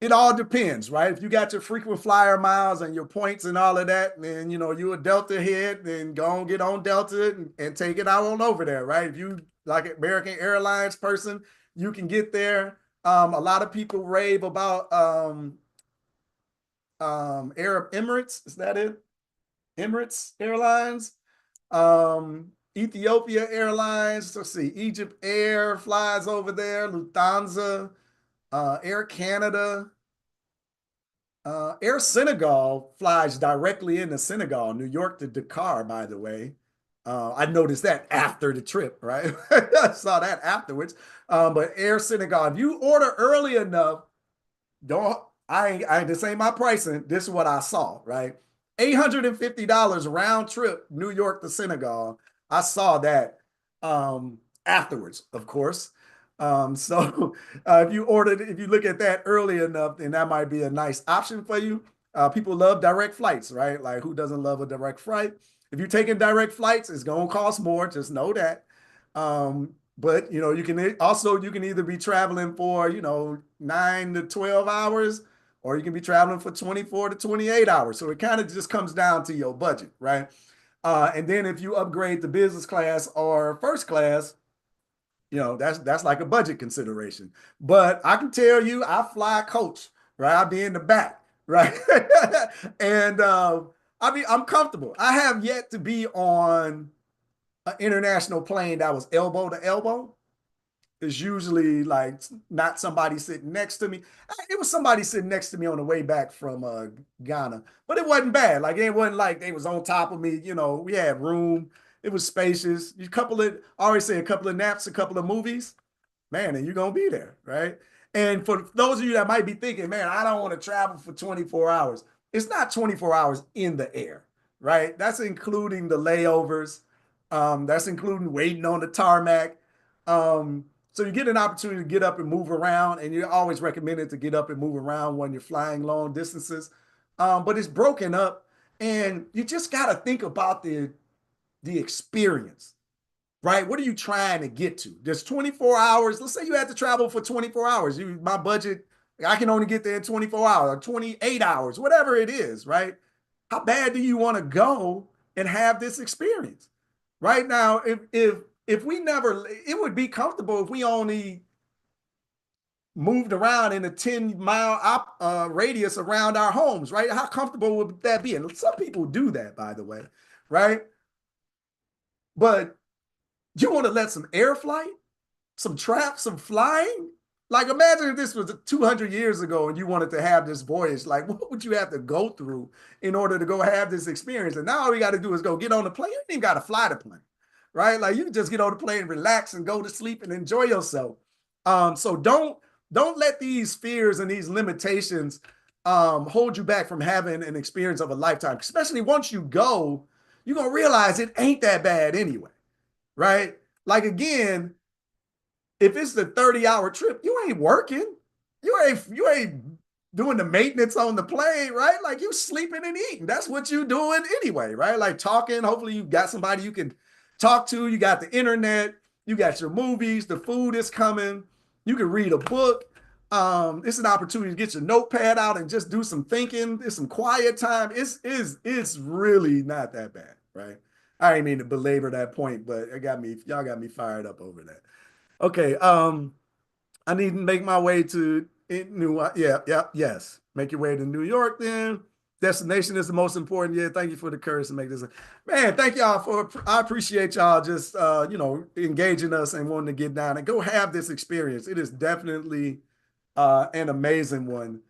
it all depends, right? If you got your frequent flyer miles and your points and all of that, then you're a Delta head, then go and get on Delta and take it out on over there, right? If you like an American Airlines person, you can get there. A lot of people rave about Arab Emirates. Is that it? Emirates Airlines. Ethiopia Airlines. Let's see. Egypt Air flies over there. Lufthansa. Air Canada. Air Senegal flies directly into Senegal, New York to Dakar, by the way. I noticed that after the trip, right? I saw that afterwards. But Air Senegal, if you order early enough, don't this ain't my pricing. This is what I saw, right? $850 round trip, New York to Senegal. I saw that afterwards, of course. So if you look at that early enough, then that might be a nice option for you. People love direct flights, right? Like, who doesn't love a direct flight? If you're taking direct flights, it's gonna cost more. Just know that. But you can either be traveling for 9 to 12 hours, or you can be traveling for 24 to 28 hours. So it kind of just comes down to your budget, right? And then if you upgrade to business class or first class, that's like a budget consideration. But I can tell you, I fly coach, right? I'll be in the back, right? And I'm comfortable. I have yet to be on an international plane that was elbow to elbow. It's usually like not somebody sitting next to me. It was somebody sitting next to me on the way back from Ghana, but it wasn't bad. Like, it wasn't like they was on top of me. We had room. It was spacious. I always say a couple of naps, a couple of movies, man, and you're gonna be there, right? And for those of you that might be thinking, man, I don't want to travel for 24 hours. It's not 24 hours in the air, right? That's including the layovers. That's including waiting on the tarmac. So you get an opportunity to get up and move around, and you're always recommended to get up and move around when you're flying long distances. But it's broken up, and you just got to think about the experience. right? What are you trying to get to? There's 24 hours. Let's say you had to travel for 24 hours. My budget, I can only get there in 24 hours or 28 hours, whatever it is, right? How bad do you want to go and have this experience? Right now, if we never, it would be comfortable if we only moved around in a 10-mile radius around our homes, right? How comfortable would that be? And some people do that, by the way, right? But you want to let some air flight, some some flying? Like, imagine if this was 200 years ago and you wanted to have this voyage. Like, what would you have to go through in order to go have this experience? And now all we got to do is go get on the plane. You ain't even got to fly the plane, right? Like, you can just get on the plane, relax, and go to sleep and enjoy yourself. So don't let these fears and these limitations hold you back from having an experience of a lifetime. Especially once you go, you're gonna realize it ain't that bad anyway, right? Like, again, if it's the 30-hour trip, you ain't working. You ain't doing the maintenance on the plane, right? Like, you sleeping and eating. That's what you doing anyway, right? Like, talking. Hopefully you got somebody you can talk to. You got the internet, you got your movies, the food is coming. You can read a book. It's an opportunity to get your notepad out and just do some thinking. It's some quiet time. It's really not that bad, right? I didn't mean to belabor that point, but y'all got me fired up over that. Okay. I need to make my way to yes. Make your way to New York then. Destination is the most important. Yeah, thank you for the courage to make this. Man, thank y'all I appreciate y'all just engaging us and wanting to get down and go have this experience. It is definitely an amazing one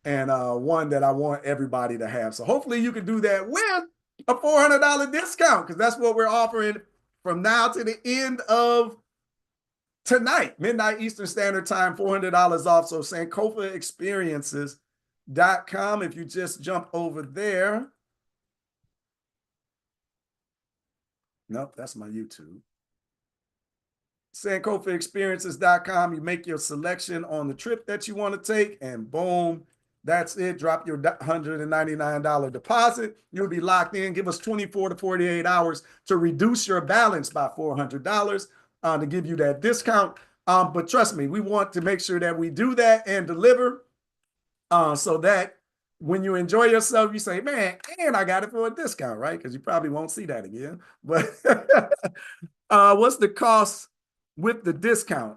and one that I want everybody to have. So hopefully you can do that with a $400 discount because that's what we're offering from now to the end of tonight, midnight Eastern Standard Time, $400 off. So SankofaExperiences.com. If you just jump over there. Nope, that's my YouTube. SankofaExperiences.com. You make your selection on the trip that you want to take, and boom, that's it. Drop your $199 deposit. You'll be locked in. Give us 24 to 48 hours to reduce your balance by $400 to give you that discount. But trust me, we want to make sure that we do that and deliver so that when you enjoy yourself, you say, man, and I got it for a discount, right? Because you probably won't see that again. But what's the cost with the discount?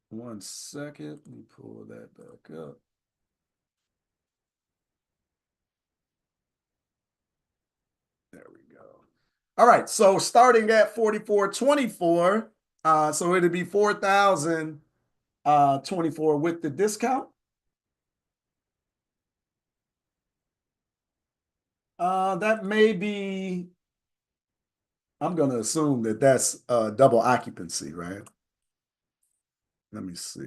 One second. Let me pull that back up. There we go. All right. So starting at 44.24, so it'd be 4,024 with the discount. That may be, I'm going to assume that that's double occupancy, right? Let me see.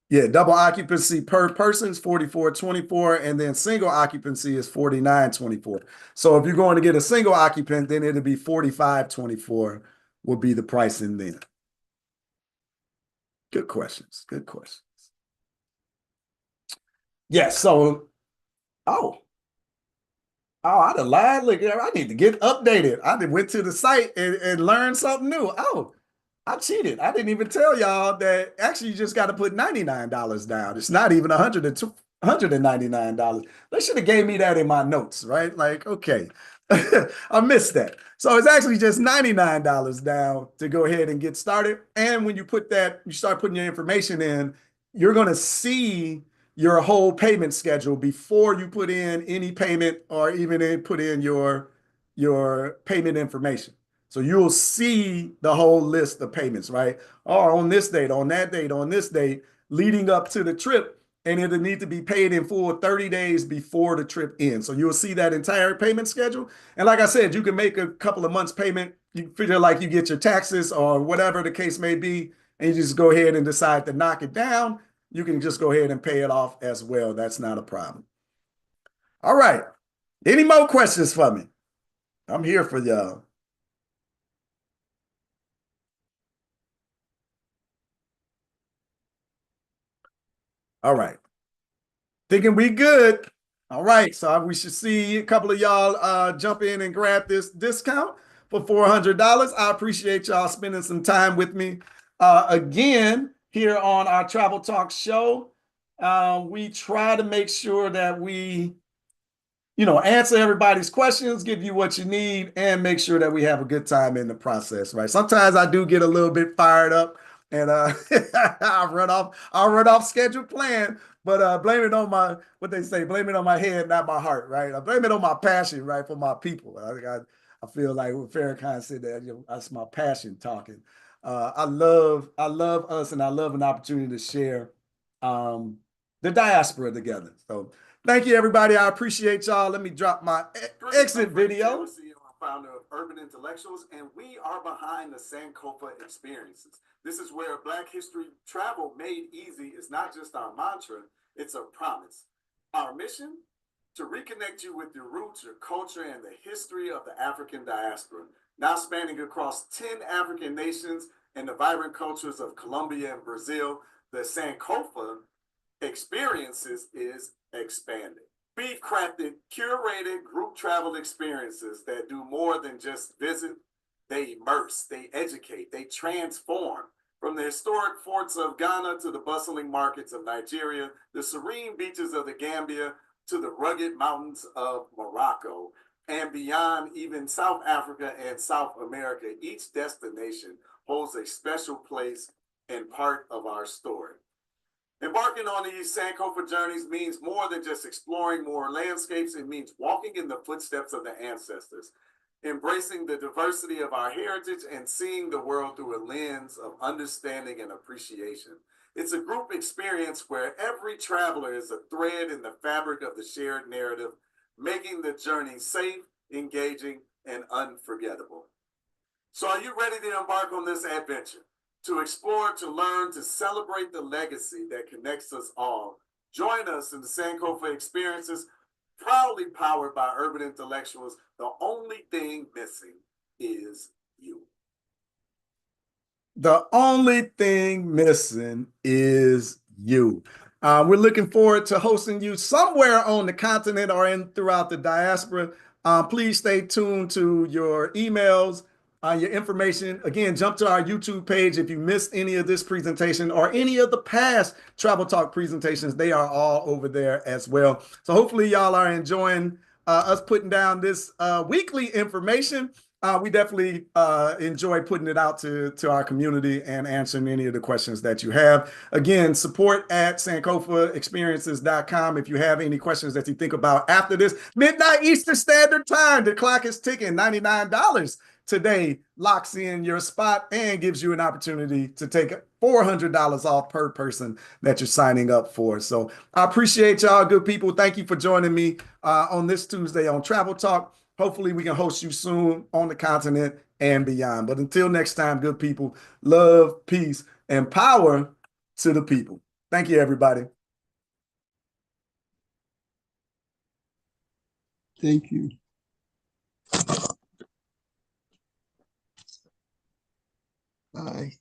Yeah, double occupancy per person is 44.24, and then single occupancy is 49.24. So if you're going to get a single occupant, then it'll be 45.24 will be the pricing then. Good questions. Good questions. Yes. So, oh, I'd have lied. Look, I need to get updated. I went to the site and learned something new. Oh, I cheated. I didn't even tell y'all that actually you just got to put $99 down. It's not even $199. They should have gave me that in my notes, right? Like, okay, I missed that. So it's actually just $99 down to go ahead and get started. And when you put that, you start putting your information in, you're going to see your whole payment schedule before you put in any payment or even put in your payment information. So you'll see the whole list of payments, right? Or on this date, on that date, on this date, leading up to the trip, and it'll need to be paid in full 30 days before the trip ends. So you'll see that entire payment schedule. And like I said, you can make a couple of months payment. You figure like you get your taxes or whatever the case may be, and you just go ahead and decide to knock it down. You can just go ahead and pay it off as well. That's not a problem. All right. Any more questions for me? I'm here for y'all. All right. Thinking we good. All right, so we should see a couple of y'all jump in and grab this discount for $400. I appreciate y'all spending some time with me again here on our Travel Talk show. We try to make sure that we answer everybody's questions, give you what you need, and make sure that we have a good time in the process, right? Sometimes I do get a little bit fired up and I'll run off scheduled plan, but blame it on what they say, blame it on my head, not my heart, right? I blame it on my passion, right, for my people. I feel like what Farrakhan said that that's my passion talking. I love us, and I love an opportunity to share the diaspora together. So thank you, everybody. I appreciate y'all. Let me drop my exit video. CEO and founder of Urban Intellectuals, and we are behind the Sankofa experiences. This is where Black history travel made easy is not just our mantra, it's a promise. Our mission? To reconnect you with your roots, your culture, and the history of the African diaspora, now spanning across 10 African nations and the vibrant cultures of Colombia and Brazil. The Sankofa experiences is expanding. We've crafted curated group travel experiences that do more than just visit. They immerse, they educate, they transform. From the historic forts of Ghana to the bustling markets of Nigeria, the serene beaches of the Gambia to the rugged mountains of Morocco, and beyond even South Africa and South America, each destination holds a special place and part of our story. Embarking on these Sankofa journeys means more than just exploring more landscapes. It means walking in the footsteps of the ancestors, embracing the diversity of our heritage, and seeing the world through a lens of understanding and appreciation. It's a group experience where every traveler is a thread in the fabric of the shared narrative, making the journey safe, engaging, and unforgettable. So are you ready to embark on this adventure? To explore, to learn, to celebrate the legacy that connects us all. Join us in the Sankofa experiences, proudly powered by Urban Intellectuals. The only thing missing is you. The only thing missing is you. We're looking forward to hosting you somewhere on the continent or throughout the diaspora. Please stay tuned to your emails, your information. Again, jump to our YouTube page if you missed any of this presentation or any of the past Travel Talk presentations. They are all over there as well. So hopefully y'all are enjoying us putting down this weekly information. We definitely enjoy putting it out to our community and answering any of the questions that you have. Again, support at sankofaexperiences.com if you have any questions that you think about after this. Midnight Eastern Standard Time. The clock is ticking. $99 today locks in your spot and gives you an opportunity to take $400 off per person that you're signing up for. So I appreciate y'all, good people. Thank you for joining me on this Tuesday on Travel Talk. Hopefully we can host you soon on the continent and beyond. But until next time, good people, love, peace, and power to the people. Thank you, everybody. Thank you. Bye.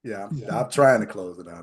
Yeah, I'm trying to close it out.